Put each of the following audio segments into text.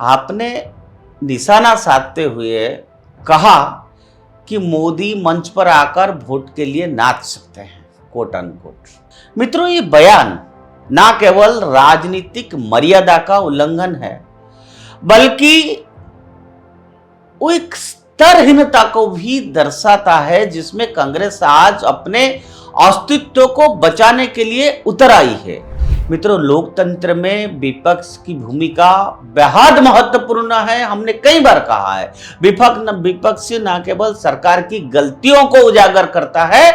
आपने निशाना साधते हुए कहा कि मोदी मंच पर आकर वोट के लिए नाच सकते हैं, कोट अनकोट। मित्रों, ये बयान ना केवल राजनीतिक मर्यादा का उल्लंघन है, बल्कि वो एक स्तरहीनता को भी दर्शाता है जिसमें कांग्रेस आज अपने अस्तित्व को बचाने के लिए उतर आई है। मित्रों, लोकतंत्र में विपक्ष की भूमिका बेहद महत्वपूर्ण है। हमने कई बार कहा है, विपक्ष न केवल सरकार की गलतियों को उजागर करता है,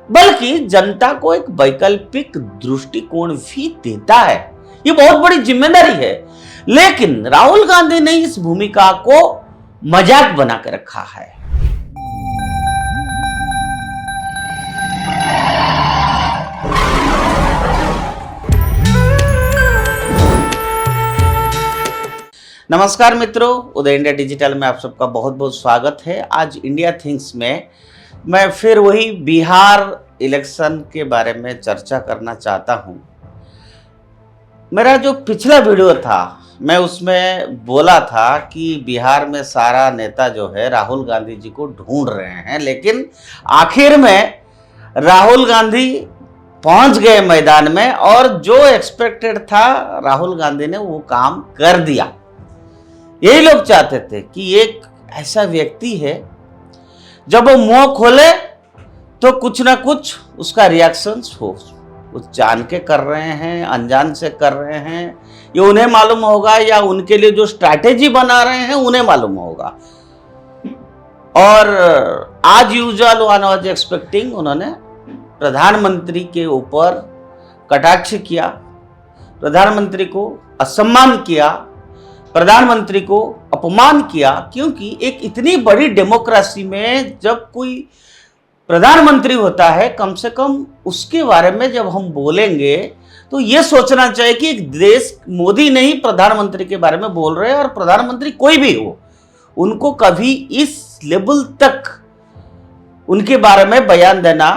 बल्कि जनता को एक वैकल्पिक दृष्टिकोण भी देता है। ये बहुत बड़ी जिम्मेदारी है, लेकिन राहुल गांधी ने इस भूमिका को मजाक बना के रखा है। नमस्कार मित्रों, उदय इंडिया डिजिटल में आप सबका बहुत बहुत स्वागत है। आज इंडिया थिंग्स में मैं फिर वही बिहार इलेक्शन के बारे में चर्चा करना चाहता हूं। मेरा जो पिछला वीडियो था, मैं उसमें बोला था कि बिहार में सारा नेता जो है राहुल गांधी जी को ढूंढ रहे हैं, लेकिन आखिर में राहुल गांधी पहुंच गए मैदान में और जो एक्सपेक्टेड था राहुल गांधी ने वो काम कर दिया। यही लोग चाहते थे कि एक ऐसा व्यक्ति है जब वो मुंह खोले तो कुछ ना कुछ उसका रिएक्शंस हो। वो जान के कर रहे हैं, अनजान से कर रहे हैं, ये उन्हें मालूम होगा या उनके लिए जो स्ट्रैटेजी बना रहे हैं उन्हें मालूम होगा। और आज यूजुअल वन वाज एक्सपेक्टिंग, उन्होंने प्रधानमंत्री के ऊपर कटाक्ष किया, प्रधानमंत्री को असम्मान किया, प्रधानमंत्री को अपमान किया। क्योंकि एक इतनी बड़ी डेमोक्रेसी में जब कोई प्रधानमंत्री होता है, कम से कम उसके बारे में जब हम बोलेंगे तो ये सोचना चाहिए कि एक देश, मोदी नहीं प्रधानमंत्री के बारे में बोल रहे हैं, और प्रधानमंत्री कोई भी हो, उनको कभी इस लेवल तक उनके बारे में बयान देना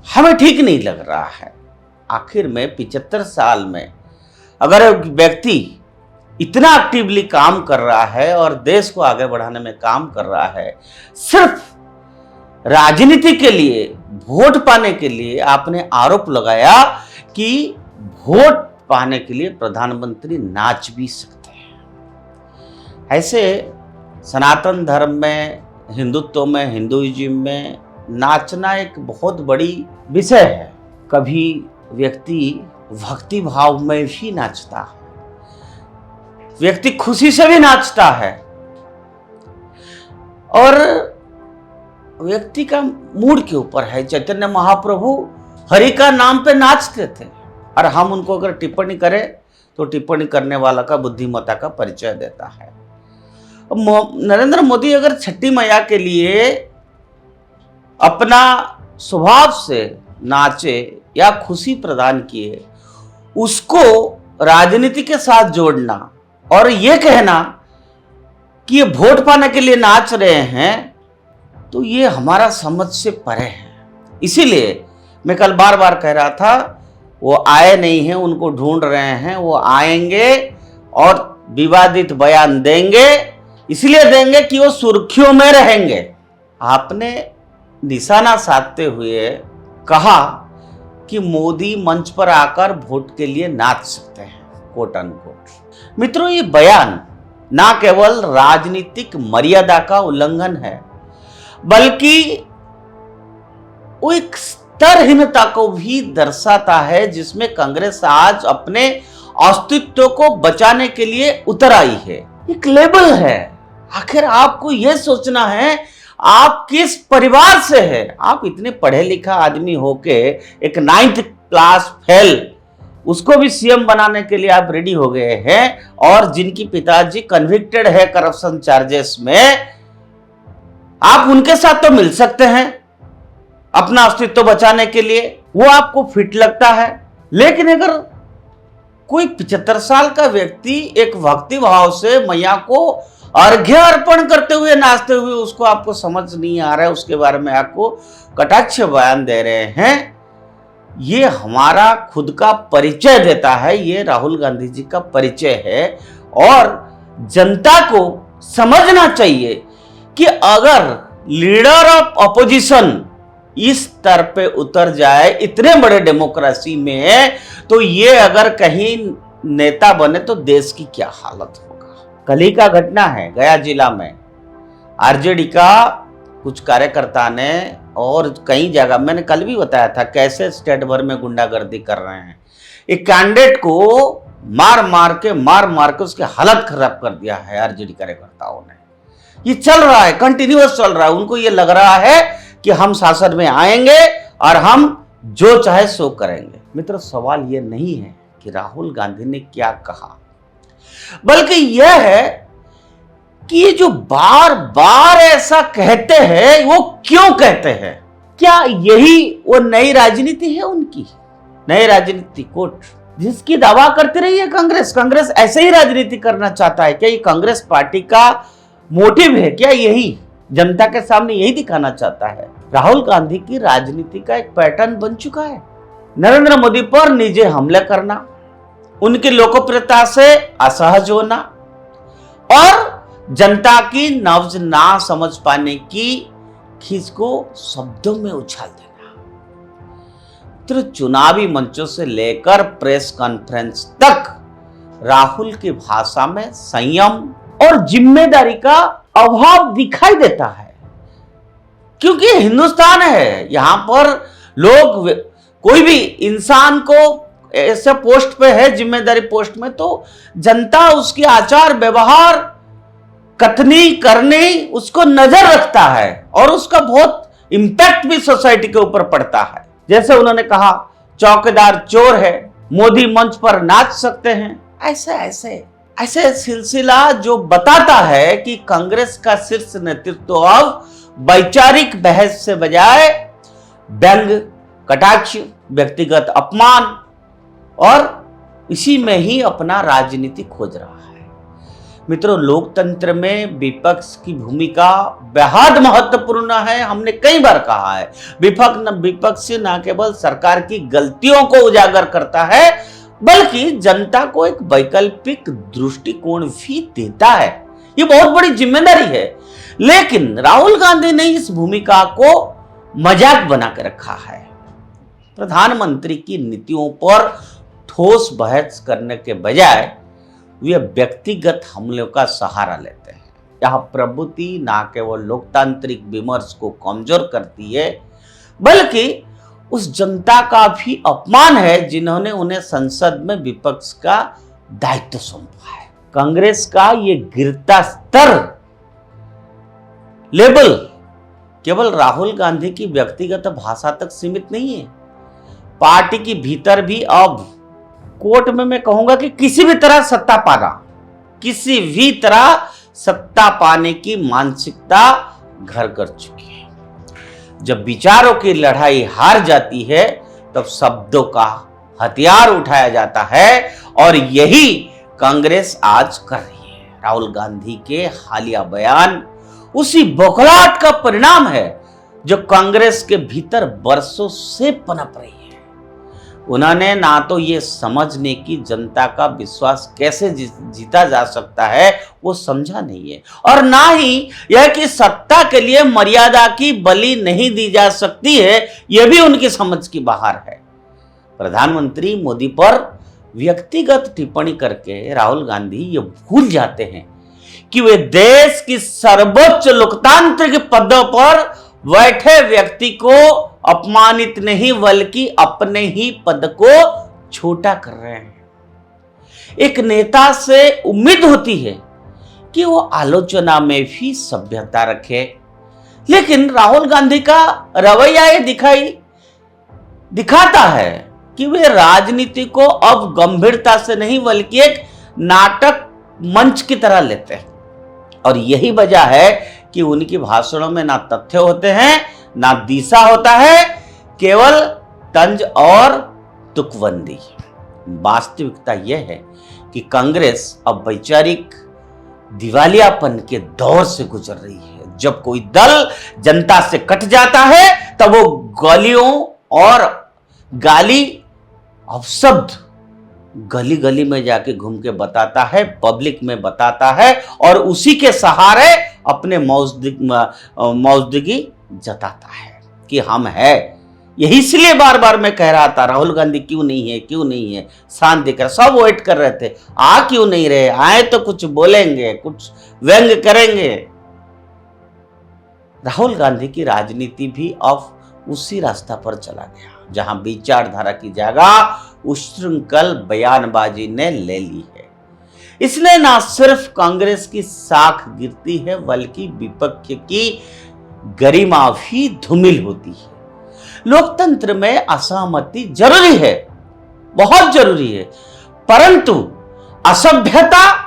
हमें ठीक नहीं लग रहा है। आखिर में 75 साल में अगर एक व्यक्ति इतना एक्टिवली काम कर रहा है और देश को आगे बढ़ाने में काम कर रहा है, सिर्फ राजनीति के लिए, वोट पाने के लिए आपने आरोप लगाया कि वोट पाने के लिए प्रधानमंत्री नाच भी सकते हैं। ऐसे सनातन धर्म में, हिंदुत्व में, हिंदुइज्म में नाचना एक बहुत बड़ी विषय है। कभी व्यक्ति भक्ति भाव में भी नाचता है, व्यक्ति खुशी से भी नाचता है, और व्यक्ति का मूड के ऊपर है। चैतन्य महाप्रभु हरि का नाम पे नाचते थे, और हम उनको अगर टिप्पणी करें तो टिप्पणी करने वाला का बुद्धिमत्ता का परिचय देता है। नरेंद्र मोदी अगर छठी मैया के लिए अपना स्वभाव से नाचे या खुशी प्रदान किए, उसको राजनीति के साथ जोड़ना और ये कहना कि ये वोट पाने के लिए नाच रहे हैं, तो ये हमारा समझ से परे है। इसीलिए मैं कल बार बार कह रहा था, वो आए नहीं हैं, उनको ढूंढ रहे हैं, वो आएंगे और विवादित बयान देंगे। इसलिए देंगे कि वो सुर्खियों में रहेंगे। आपने निशाना साधते हुए कहा कि मोदी मंच पर आकर वोट के लिए नाच सकते हैं, कोट अनकोट। मित्रों, ये बयान ना केवल राजनीतिक मर्यादा का उल्लंघन है, बल्कि वो एक स्तरहीनता को भी दर्शाता है जिसमें कांग्रेस आज अपने अस्तित्व को बचाने के लिए उतर आई है। एक लेबल है। आखिर आपको यह सोचना है आप किस परिवार से है। आप इतने पढ़े लिखा आदमी होके एक 9th क्लास फेल, उसको भी सीएम बनाने के लिए आप रेडी हो गए हैं, और जिनकी पिताजी कन्विक्टेड है करप्शन चार्जेस में, आप उनके साथ तो मिल सकते हैं अपना अस्तित्व बचाने के लिए, वो आपको फिट लगता है। लेकिन अगर कोई 75 साल का व्यक्ति एक भक्ति भाव से मैया को अर्घ्य अर्पण करते हुए, नाचते हुए, उसको आपको समझ नहीं आ रहा है, उसके बारे में आपको कटाक्ष बयान दे रहे हैं, ये हमारा खुद का परिचय देता है। ये राहुल गांधी जी का परिचय है, और जनता को समझना चाहिए कि अगर लीडर ऑफ अपोजिशन इस स्तर पे उतर जाए इतने बड़े डेमोक्रेसी में, तो ये अगर कहीं नेता बने तो देश की क्या हालत होगा। कल ही का घटना है, गया जिला में आरजेडी का कुछ कार्यकर्ता ने, और कई जगह मैंने कल भी बताया था कैसे स्टेट भर में गुंडागर्दी कर रहे हैं। एक कैंडिडेट को मार मार के उसकी हालत खराब कर दिया है आरजेडी कार्यकर्ताओं ने। ये चल रहा है, कंटिन्यूअस चल रहा है। उनको ये लग रहा है कि हम शासन में आएंगे और हम जो चाहे सो करेंगे। मित्रों, सवाल ये नहीं है कि राहुल गांधी ने क्या कहा, बल्कि यह है कि ये जो बार बार ऐसा कहते हैं वो क्यों कहते हैं। क्या यही वो नई राजनीति है उनकी, नई राजनीति कोट जिसकी दावा करती रही है कांग्रेस ऐसे ही राजनीति करना चाहता है। क्या ये कांग्रेस पार्टी का मोटिव है? क्या यही जनता के सामने यही दिखाना चाहता है? राहुल गांधी की राजनीति का एक पैटर्न बन चुका है, नरेंद्र मोदी पर निजी हमले करना, उनकी लोकप्रियता से असहज होना और जनता की नब्ज ना समझ पाने की खींच को शब्दों में उछाल देना। तो चुनावी मंचों से लेकर प्रेस कॉन्फ्रेंस तक राहुल की भाषा में संयम और जिम्मेदारी का अभाव दिखाई देता है। क्योंकि हिंदुस्तान है, यहां पर लोग, कोई भी इंसान को ऐसे पोस्ट पे है, जिम्मेदारी पोस्ट में, तो जनता उसकी आचार व्यवहार कथनी करनी उसको नजर रखता है और उसका बहुत इंपैक्ट भी सोसाइटी के ऊपर पड़ता है। जैसे उन्होंने कहा चौकीदार चोर है, मोदी मंच पर नाच सकते हैं, ऐसे सिलसिला जो बताता है कि कांग्रेस का शीर्ष नेतृत्व अब वैचारिक बहस से बजाय व्यंग, कटाक्ष, व्यक्तिगत अपमान और इसी में ही अपना राजनीति खोज रहा है। मित्रों, लोकतंत्र में विपक्ष की भूमिका बेहद महत्वपूर्ण है। हमने कई बार कहा है, विपक्ष न केवल सरकार की गलतियों को उजागर करता है बल्कि जनता को एक वैकल्पिक दृष्टिकोण भी देता है। ये बहुत बड़ी जिम्मेदारी है। लेकिन राहुल गांधी ने इस भूमिका को मजाक बना के रखा है। प्रधानमंत्री की नीतियों पर ठोस बहस करने के बजाय वे व्यक्तिगत हमलों का सहारा लेते हैं। यह प्रवृत्ति न केवल लोकतांत्रिक विमर्श को कमजोर करती है बल्कि उस जनता का भी अपमान है जिन्होंने उन्हें संसद में विपक्ष का दायित्व सौंपा है। कांग्रेस का ये गिरता स्तर लेवल केवल राहुल गांधी की व्यक्तिगत भाषा तक सीमित नहीं है। पार्टी के भीतर भी अब कोर्ट में मैं कहूंगा कि किसी भी तरह सत्ता पाने की मानसिकता घर कर चुकी है। जब विचारों की लड़ाई हार जाती है तब शब्दों का हथियार उठाया जाता है और यही कांग्रेस आज कर रही है। राहुल गांधी के हालिया बयान उसी बौखलाहट का परिणाम है जो कांग्रेस के भीतर बरसों से पनप रही है। उन्होंने ना तो ये समझने की जनता का विश्वास कैसे जीता जा सकता है वो समझा नहीं है, और ना ही यह कि सत्ता के लिए मर्यादा की बलि नहीं दी जा सकती है, यह भी उनकी समझ की बाहर है। प्रधानमंत्री मोदी पर व्यक्तिगत टिप्पणी करके राहुल गांधी ये भूल जाते हैं कि वे देश की सर्वोच्च लोकतांत्रिक पदों पर बैठे व्यक्ति को अपमानित नहीं बल्कि अपने ही पद को छोटा कर रहे हैं। एक नेता से उम्मीद होती है कि वो आलोचना में भी सभ्यता रखे, लेकिन राहुल गांधी का रवैया ये दिखाता है कि वे राजनीति को अब गंभीरता से नहीं बल्कि एक नाटक मंच की तरह लेते हैं। और यही वजह है कि उनकी भाषणों में ना तथ्य होते हैं ना दिशा होता है, केवल तंज और तुकबंदी। वास्तविकता यह है कि कांग्रेस अब वैचारिक दिवालियापन के दौर से गुजर रही है। जब कोई दल जनता से कट जाता है तब वो गालियों और गाली अपशब्द गली गली में जाके घूम के बताता है, पब्लिक में बताता है और उसी के सहारे अपने मौजूदगी जताता है कि हम है। यही इसलिए बार बार मैं कह रहा था राहुल गांधी क्यों नहीं है, क्यों नहीं है, शांत दिख सब वेट कर रहे थे, आ क्यों नहीं रहे, आए तो कुछ बोलेंगे, कुछ व्यंग करेंगे। राहुल गांधी की राजनीति भी अब उसी रास्ता पर चला गया जहां विचारधारा की जगह उच्छृंखल बयानबाजी ने ले ली है। इसने ना सिर्फ कांग्रेस की साख गिरती है बल्कि विपक्ष की गरिमा भी धूमिल होती है। लोकतंत्र में असहमति जरूरी है, बहुत जरूरी है, परंतु असभ्यता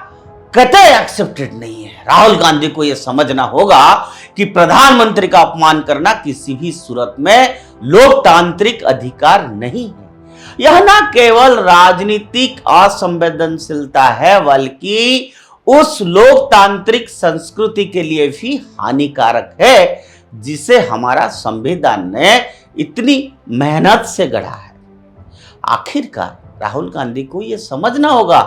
कतई एक्सेप्टेड नहीं है। राहुल गांधी को यह समझना होगा कि प्रधानमंत्री का अपमान करना किसी भी सूरत में लोकतांत्रिक अधिकार नहीं है। यह न केवल राजनीतिक असंवेदनशीलता है बल्कि उस लोकतांत्रिक संस्कृति के लिए भी हानिकारक है जिसे हमारा संविधान ने इतनी मेहनत से गढ़ा है। आखिरकार राहुल गांधी को यह समझना होगा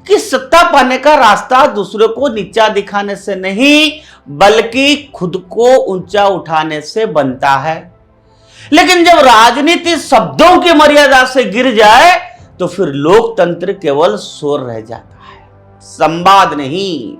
कि सत्ता पाने का रास्ता दूसरों को नीचा दिखाने से नहीं बल्कि खुद को ऊंचा उठाने से बनता है। लेकिन जब राजनीति शब्दों की मर्यादा से गिर जाए तो फिर लोकतंत्र केवल शोर रह जाता है, संवाद नहीं।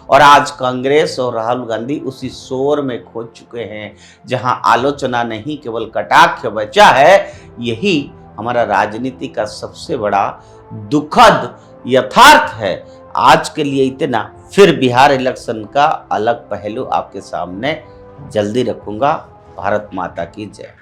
और आज कांग्रेस और राहुल गांधी उसी शोर में खो चुके हैं जहां आलोचना नहीं केवल कटाक्ष बचा है। यही हमारा राजनीति का सबसे बड़ा दुखद यथार्थ है। आज के लिए इतना, फिर बिहार इलेक्शन का अलग पहलू आपके सामने जल्दी रखूंगा। भारत माता की जय।